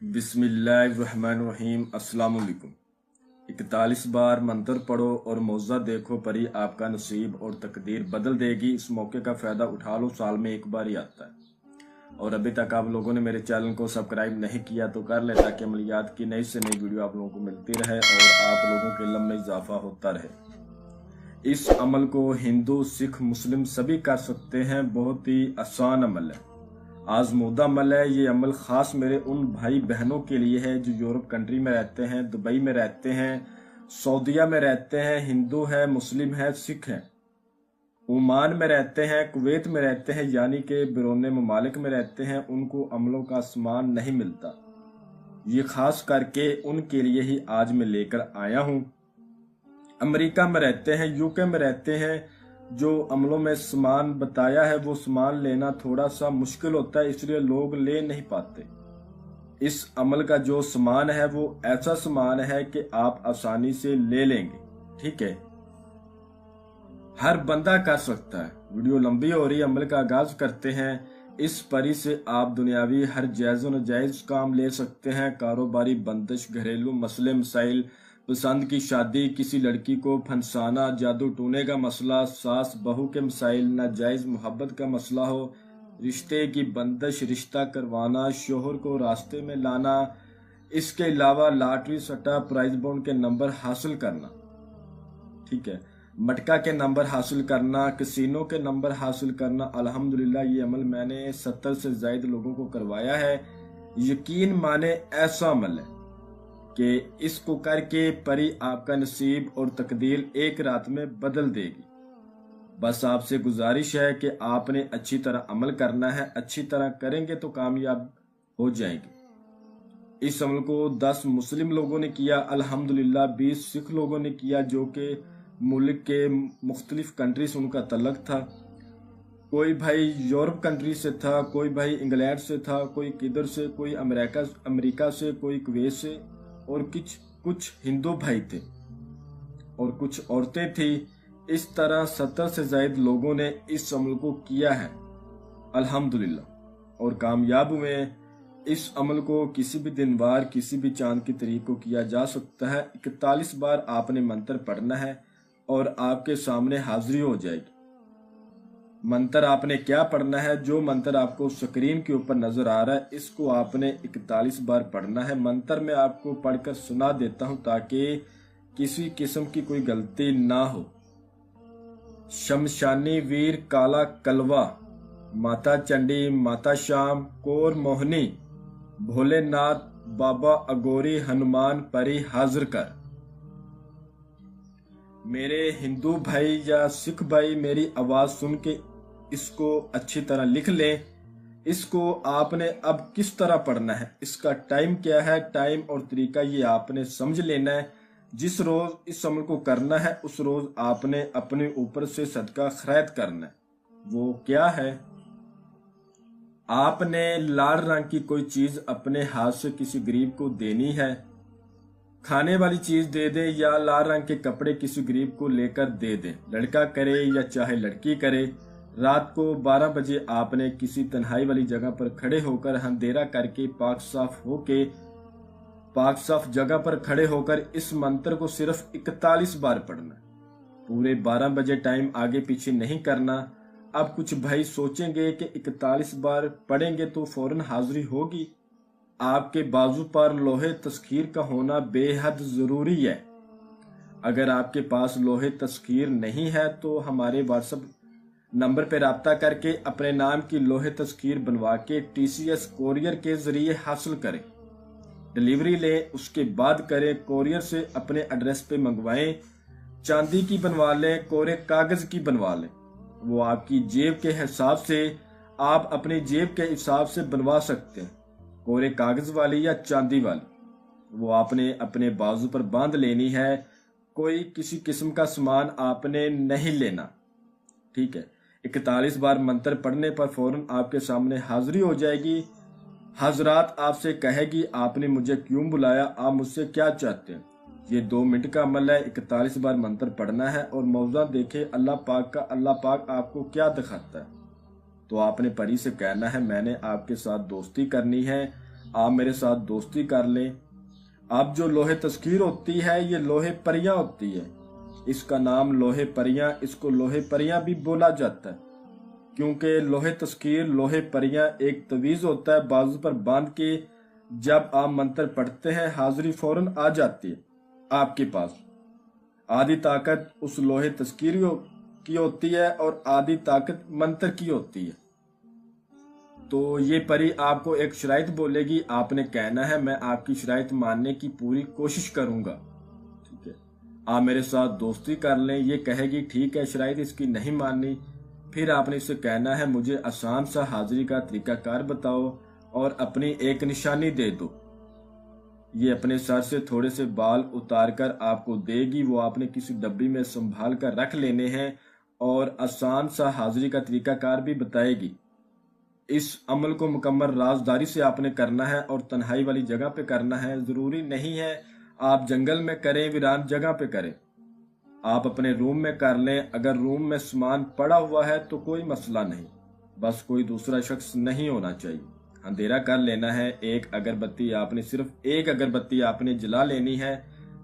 बिस्मिल्लाहिर्रहमानिर्रहीम। अस्सलाम वालेकुम। 41 बार मंत्र पढ़ो और मौजा देखो, परी आपका नसीब और तकदीर बदल देगी। इस मौके का फ़ायदा उठा लो, साल में एक बार ही आता है। और अभी तक आप लोगों ने मेरे चैनल को सब्सक्राइब नहीं किया तो कर ले, ताकि अमलियात की नई से नई वीडियो आप लोगों को मिलती रहे और आप लोगों के इल्म में इजाफा होता रहे। इस अमल को हिंदू, सिख, मुस्लिम सभी कर सकते हैं। बहुत ही आसान अमल है, आजमूदा अमल है। ये अमल खास मेरे उन भाई बहनों के लिए है जो यूरोप कंट्री में रहते हैं, दुबई में रहते हैं, सऊदीया में रहते हैं, हिंदू है, मुस्लिम है, सिख है, ओमान में रहते हैं, कुवैत में रहते हैं, यानी कि बैरून ममालिक में रहते हैं। उनको अमलों का सामान नहीं मिलता। ये खास करके उनके लिए ही आज मैं लेकर आया हूँ। अमेरिका में रहते हैं, यूके में रहते हैं, जो अमलों में सामान बताया है वो सामान लेना थोड़ा सा मुश्किल होता है, इसलिए लोग ले नहीं पाते। इस अमल का जो सामान है वो ऐसा सामान है कि आप आसानी से ले लेंगे। ठीक है, हर बंदा कर सकता है। वीडियो लंबी हो रही है, अमल का आगाज करते हैं। इस परी से आप दुनियावी हर जायज और नाजायज काम ले सकते हैं। कारोबारी बंदिश, घरेलू मसले मसाइल, पसंद की शादी, किसी लड़की को फंसाना, जादू टूने का मसला, सास बहू के मसाइल, नाजायज मोहब्बत का मसला हो, रिश्ते की बंदिश, रिश्ता करवाना, शोहर को रास्ते में लाना, इसके अलावा लॉटरी, सट्टा, प्राइज बॉन्ड के नंबर हासिल करना, ठीक है, मटका के नंबर हासिल करना, कसिनो के नंबर हासिल करना। अल्हम्दुलिल्लाह ये अमल मैंने 70 से ज्यादा लोगों को करवाया है। यकीन माने ऐसा अमल है कि इसको करके परी आपका नसीब और तकदीर एक रात में बदल देगी। बस आपसे गुजारिश है कि आपने अच्छी तरह अमल करना है। अच्छी तरह करेंगे तो कामयाब हो जाएंगे। इस अमल को 10 मुस्लिम लोगों ने किया, अल्हम्दुलिल्लाह 20 सिख लोगों ने किया, जो कि मुल्क के मुख्तलिफ कंट्री से उनका तल्लक था। कोई भाई यूरोप कंट्री से था, कोई भाई इंग्लैंड से था, कोई किधर से, कोई अमेरिका से, कोई कुवैत से, और कुछ हिंदू भाई थे और कुछ औरतें थी। इस तरह 70 से ज्यादा लोगों ने इस अमल को किया है अल्हम्दुलिल्लाह और कामयाब हुए। इस अमल को किसी भी दिन वार, किसी भी चांद की तारीख को किया जा सकता है। 41 बार आपने मंत्र पढ़ना है और आपके सामने हाजिरी हो जाएगी। मंत्र आपने क्या पढ़ना है? जो मंत्र आपको स्क्रीन के ऊपर नजर आ रहा है, इसको आपने 41 बार पढ़ना है। मंत्र में आपको पढ़कर सुना देता हूं ताकि किसी किस्म की कोई गलती ना हो। शमशानी वीर काला कलवा, माता चंडी, माता श्याम, कौर मोहनी, भोलेनाथ, बाबा अगोरी, हनुमान परी हाजिर कर। मेरे हिंदू भाई या सिख भाई मेरी आवाज सुन के इसको अच्छी तरह लिख लें। इसको आपने अब किस तरह पढ़ना है, इसका टाइम क्या है, टाइम और तरीका ये आपने समझ लेना है। जिस रोज इस अमल को करना है उस रोज आपने अपने ऊपर से सदका खैरत करना है। वो क्या है? आपने लाल रंग की कोई चीज अपने हाथ से किसी गरीब को देनी है। खाने वाली चीज दे दे या लाल रंग के कपड़े किसी गरीब को लेकर दे दे, लड़का करे या चाहे लड़की करे। रात को 12 बजे आपने किसी तन्हाई वाली जगह पर खड़े होकर अंधेरा करके पाक साफ जगह पर खड़े होकर इस मंत्र को सिर्फ 41 बार पढ़ना। पूरे 12 बजे टाइम आगे पीछे नहीं करना। अब कुछ भाई सोचेंगे कि 41 बार पढ़ेंगे तो फौरन हाजिरी होगी। आपके बाजू पर लोहे तस्खीर का होना बेहद जरूरी है। अगर आपके पास लोहे तस्खीर नहीं है तो हमारे व्हाट्सएप नंबर पर राब्ता करके अपने नाम की लोहे तस्खीर बनवा के TCS कोरियर के जरिए हासिल करें। डिलीवरी लें, उसके बाद करें। कोरियर से अपने एड्रेस पे मंगवाएं। चांदी की बनवा लें, कोरे कागज की बनवा लें। वो आपकी जेब के हिसाब से, आप अपनी जेब के हिसाब से बनवा सकते हैं। कोरे कागज वाली या चांदी वाली, वो आपने अपने बाजू पर बांध लेनी है। कोई किसी किस्म का सामान आपने नहीं लेना। ठीक है, 41 बार मंत्र पढ़ने पर फौरन आपके सामने हाजिरी हो जाएगी। हजरात आपसे कहेगी आपने मुझे क्यों बुलाया, आप मुझसे क्या चाहते हैं। ये 2 मिनट का अमल है। 41 बार मंत्र पढ़ना है और मौजा देखे अल्लाह पाक आपको क्या दिखाता है। तो आपने परी से कहना है मैंने आपके साथ दोस्ती करनी है, आप मेरे साथ दोस्ती कर लें। अब जो लोहे तस्कीर होती है ये लोहे परियां होती है। इसका नाम लोहे परियां, इसको लोहे परियां भी बोला जाता है क्योंकि लोहे तस्कीर लोहे परियां एक तवीज होता है, बाजू पर बांध के जब आप मंत्र पढ़ते हैं हाजिरी फौरन आ जाती है आपके पास। आधी ताकत उस लोहे तस्कीर की होती है और आधी ताकत मंत्र की होती है। तो ये परी आपको एक शराइत बोलेगी, आपने कहना है मैं आपकी शराइत मानने की पूरी कोशिश करूंगा, ठीक है, आप मेरे साथ दोस्ती कर लें। ये कहेगी ठीक है शराइत इसकी नहीं माननी, फिर आपने इसे कहना है मुझे आसान सा हाजिरी का तरीकाकार बताओ और अपनी एक निशानी दे दो। ये अपने सर से थोड़े से बाल उतार कर आपको देगी, वो आपने किसी डब्बी में संभाल कर रख लेने हैं और आसान सा हाजिरी का तरीकाकार भी बताएगी। इस अमल को मुकम्मल राजदारी से आपने करना है और तन्हाई वाली जगह पे करना है। जरूरी नहीं है आप जंगल में करें, वीरान जगह पे करें, आप अपने रूम में कर लें। अगर रूम में सामान पड़ा हुआ है तो कोई मसला नहीं, बस कोई दूसरा शख्स नहीं होना चाहिए। अंधेरा कर लेना है। एक अगरबत्ती आपने, सिर्फ एक अगरबत्ती आपने जला लेनी है।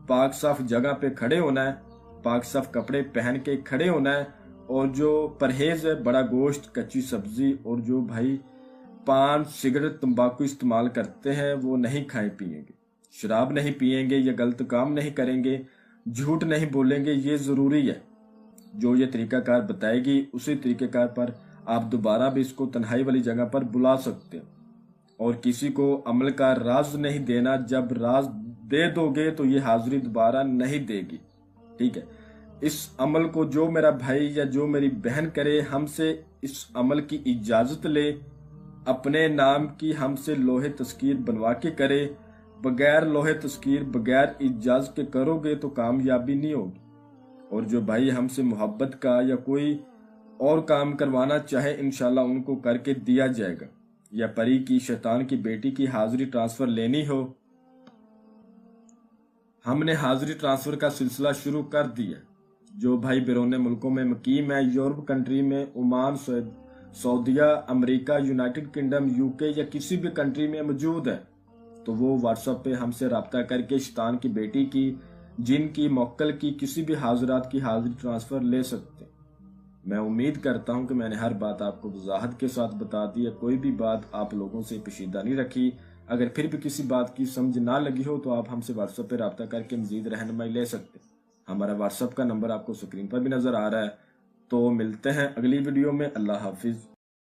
पाक साफ जगह पे खड़े होना है, पाक साफ कपड़े पहन के खड़े होना है। और जो परहेज है, बड़ा गोश्त, कच्ची सब्जी और जो भाई पान सिगरेट तंबाकू इस्तेमाल करते हैं वो नहीं खाए पिएंगे, शराब नहीं पिएंगे, या गलत काम नहीं करेंगे, झूठ नहीं बोलेंगे। ये जरूरी है। जो ये तरीकाकार बताएगी उसी तरीकाकार पर आप दोबारा भी इसको तन्हाई वाली जगह पर बुला सकते हैं। और किसी को अमल का राज नहीं देना, जब राज दे दोगे तो ये हाजिरी दोबारा नहीं देगी, ठीक है। इस अमल को जो मेरा भाई या जो मेरी बहन करे, हमसे इस अमल की इजाजत ले, अपने नाम की हमसे लोहे तस्कीर बनवा के करे। बगैर लोहे तस्कीर, बगैर इजाजत के करोगे तो कामयाबी नहीं होगी। और जो भाई हमसे मोहब्बत का या कोई और काम करवाना चाहे, इंशाल्लाह उनको करके दिया जाएगा। या परी की, शैतान की बेटी की हाजिरी ट्रांसफर लेनी हो, हमने हाजिरी ट्रांसफर का सिलसिला शुरू कर दिया। जो भाई बैरून मुल्कों में मुकीम है, यूरोप कंट्री में, ओमान, सऊदीया, अमेरिका, यूनाइटेड किंगडम, यूके या किसी भी कंट्री में मौजूद है, तो वो व्हाट्सएप पे हमसे रब्ता करके शैतान की बेटी की, जिन की, मोक्कल की, किसी भी हाजरात की हाजिरी ट्रांसफर ले सकते हैं। मैं उम्मीद करता हूं कि मैंने हर बात आपको वजाहत के साथ बता दी है, कोई भी बात आप लोगों से पेचीदा नहीं रखी। अगर फिर भी किसी बात की समझ ना लगी हो तो आप हमसे व्हाट्सएप पे रब्ता करके मजीद रहनुमाई ले सकते हैं। हमारा व्हाट्सएप का नंबर आपको स्क्रीन पर भी नजर आ रहा है। तो मिलते हैं अगली वीडियो में। अल्लाह हाफिज।